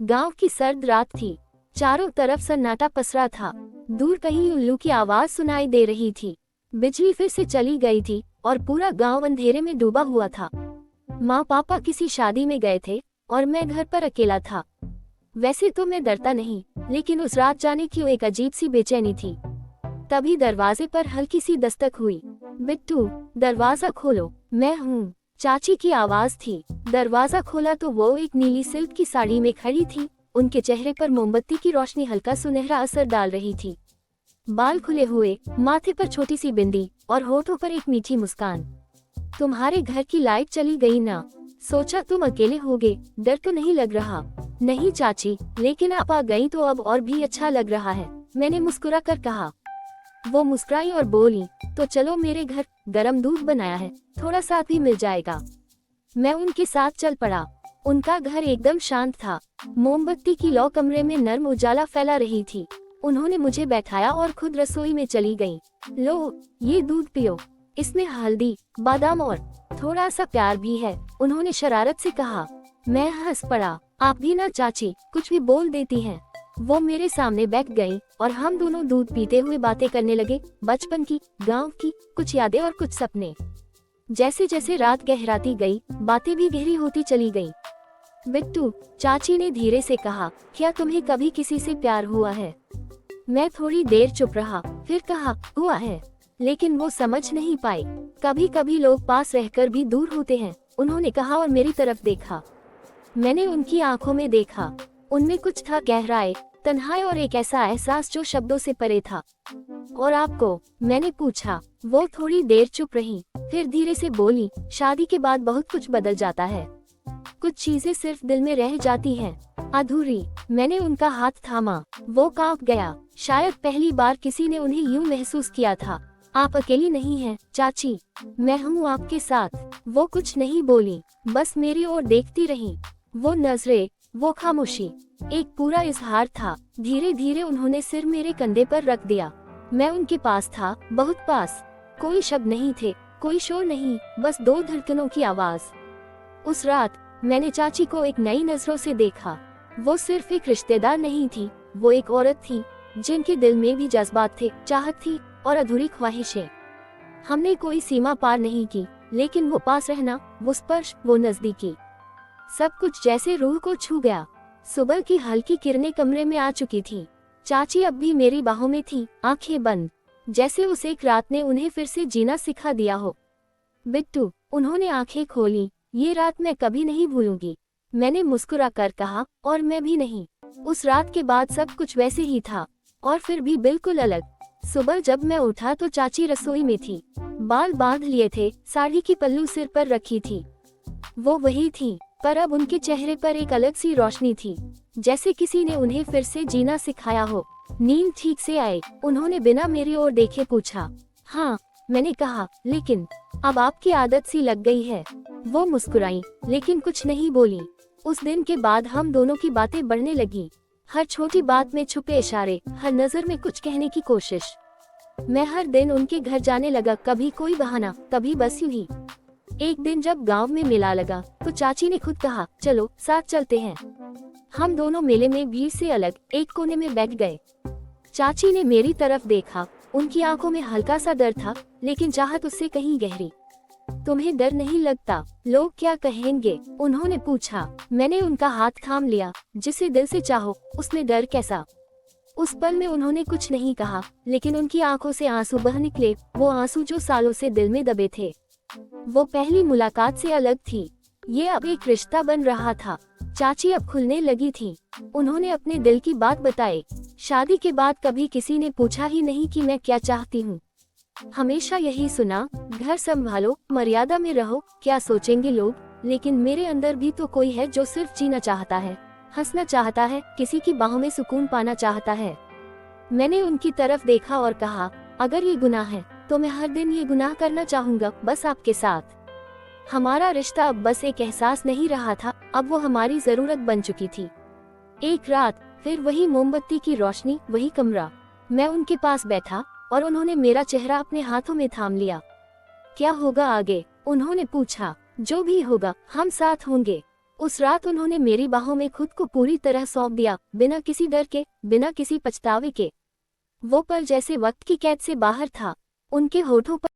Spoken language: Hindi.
गांव की सर्द रात थी। चारों तरफ सन्नाटा पसरा था। दूर कहीं उल्लू की आवाज सुनाई दे रही थी। बिजली फिर से चली गई थी और पूरा गांव अंधेरे में डूबा हुआ था। माँ पापा किसी शादी में गए थे और मैं घर पर अकेला था। वैसे तो मैं डरता नहीं, लेकिन उस रात जाने क्यों एक अजीब सी बेचैनी थी। तभी दरवाजे पर हल्की सी दस्तक हुई। बिट्टू, दरवाजा खोलो, मैं हूँ, चाची की आवाज थी। दरवाजा खोला तो वो एक नीली सिल्क की साड़ी में खड़ी थी। उनके चेहरे पर मोमबत्ती की रोशनी हल्का सुनहरा असर डाल रही थी। बाल खुले हुए, माथे पर छोटी सी बिंदी और होठों पर एक मीठी मुस्कान। तुम्हारे घर की लाइट चली गई ना? सोचा तुम अकेले होगे, डर तो नहीं लग रहा? नहीं चाची, लेकिन आप आ गई तो अब और भी अच्छा लग रहा है, मैंने मुस्कुरा कर कहा। वो मुस्कुराई और बोली, तो चलो मेरे घर, गरम दूध बनाया है, थोड़ा साथ भी मिल जाएगा। मैं उनके साथ चल पड़ा। उनका घर एकदम शांत था। मोमबत्ती की लौ कमरे में नर्म उजाला फैला रही थी। उन्होंने मुझे बैठाया और खुद रसोई में चली गईं। लो, ये दूध पियो, इसमें हल्दी, बादाम और थोड़ा सा प्यार भी है, उन्होंने शरारत से कहा। मैं हंस पड़ा। आप भी ना चाची, कुछ भी बोल देती हैं। वो मेरे सामने बैठ गई और हम दोनों दूध पीते हुए बातें करने लगे, बचपन की, गांव की, कुछ यादें और कुछ सपने। जैसे जैसे रात गहराती गई, बातें भी गहरी होती चली गईं। बिट्टू, चाची ने धीरे से कहा, क्या तुम्हें कभी किसी से प्यार हुआ है? मैं थोड़ी देर चुप रहा, फिर कहा, हुआ है, लेकिन वो समझ नहीं पाई। कभी कभी लोग पास रहकर भी दूर होते हैं, उन्होंने कहा और मेरी तरफ देखा। मैंने उनकी आंखों में देखा। उनमें कुछ था, गहराई, तन्हाई और एक ऐसा एहसास जो शब्दों से परे था। और आपको? मैंने पूछा। वो थोड़ी देर चुप रही, फिर धीरे से बोली, शादी के बाद बहुत कुछ बदल जाता है। कुछ चीजें सिर्फ दिल में रह जाती हैं, अधूरी। मैंने उनका हाथ थामा। वो कांप गया। शायद पहली बार किसी ने उन्हें यूं महसूस किया था। आप अकेली नहीं हैं, चाची, मैं हूँ आपके साथ। वो कुछ नहीं बोली, बस मेरी ओर देखती रही। वो नजरें, वो खामोशी, एक पूरा इजहार था। धीरे धीरे उन्होंने सिर मेरे कंधे पर रख दिया। मैं उनके पास था, बहुत पास। कोई शब्द नहीं थे, कोई शोर नहीं, बस दो धड़कनों की आवाज। उस रात मैंने चाची को एक नई नजरों से देखा। वो सिर्फ एक रिश्तेदार नहीं थी, वो एक औरत थी जिनके दिल में भी जज्बात थे, चाहत थी और अधूरी ख्वाहिशें। हमने कोई सीमा पार नहीं की, लेकिन वो पास रहना, वो स्पर्श, वो नजदीकी, सब कुछ जैसे रूह को छू गया। सुबह की हल्की किरणें कमरे में आ चुकी थी। चाची अब भी मेरी बाहों में थी, आंखें बंद, जैसे उस एक रात ने उन्हें फिर से जीना सिखा दिया हो। बिट्टू, उन्होंने आंखें खोली, ये रात मैं कभी नहीं भूलूंगी, मैंने मुस्कुरा कर कहा, और मैं भी नहीं। उस रात के बाद सब कुछ वैसे ही था, और फिर भी बिल्कुल अलग। सुबह जब मैं उठा तो चाची रसोई में थी। बाल बांध लिए थे, साड़ी की पल्लू सिर पर रखी थी। वो वही थी, पर अब उनके चेहरे पर एक अलग सी रोशनी थी, जैसे किसी ने उन्हें फिर से जीना सिखाया हो। नींद ठीक से आए? उन्होंने बिना मेरी ओर देखे पूछा। हाँ, मैंने कहा, लेकिन अब आपकी आदत सी लग गई है। वो मुस्कुराई, लेकिन कुछ नहीं बोली। उस दिन के बाद हम दोनों की बातें बढ़ने लगी। हर छोटी बात में छुपे इशारे, हर नजर में कुछ कहने की कोशिश। मैं हर दिन उनके घर जाने लगा, कभी कोई बहाना, कभी बस यूं ही। एक दिन जब गांव में मेला लगा तो चाची ने खुद कहा, चलो साथ चलते हैं। हम दोनों मेले में भीड़ से अलग एक कोने में बैठ गए। चाची ने मेरी तरफ देखा, उनकी आंखों में हल्का सा डर था, लेकिन चाहत उससे कहीं गहरी। तुम्हें डर नहीं लगता? लोग क्या कहेंगे? उन्होंने पूछा। मैंने उनका हाथ थाम लिया। जिसे दिल से चाहो, उसमें डर कैसा? उस पल में उन्होंने कुछ नहीं कहा, लेकिन उनकी आंखों से आंसू बह निकले, वो आंसू जो सालों से दिल में दबे थे। वो पहली मुलाकात से अलग थी, ये अब एक रिश्ता बन रहा था। चाची अब खुलने लगी थी। उन्होंने अपने दिल की बात बताई। शादी के बाद कभी किसी ने पूछा ही नहीं कि मैं क्या चाहती हूँ। हमेशा यही सुना, घर संभालो, मर्यादा में रहो, क्या सोचेंगे लोग। लेकिन मेरे अंदर भी तो कोई है जो सिर्फ जीना चाहता है, हंसना चाहता है, किसी की बाहों में सुकून पाना चाहता है। मैंने उनकी तरफ देखा और कहा, अगर ये गुनाह है तो मैं हर दिन ये गुनाह करना चाहूंगा, बस आपके साथ। हमारा रिश्ता अब बस एक एहसास नहीं रहा था, अब वो हमारी जरूरत बन चुकी थी। एक रात फिर वही मोमबत्ती की रोशनी, वही कमरा। मैं उनके पास बैठा और उन्होंने मेरा चेहरा अपने हाथों में थाम लिया। क्या होगा आगे? उन्होंने पूछा। जो भी होगा, हम साथ होंगे। उस रात उन्होंने मेरी बाहों में खुद को पूरी तरह सौंप दिया, बिना किसी डर के, बिना किसी पछतावे के। वो पल जैसे वक्त की कैद से बाहर था। उनके होठों पर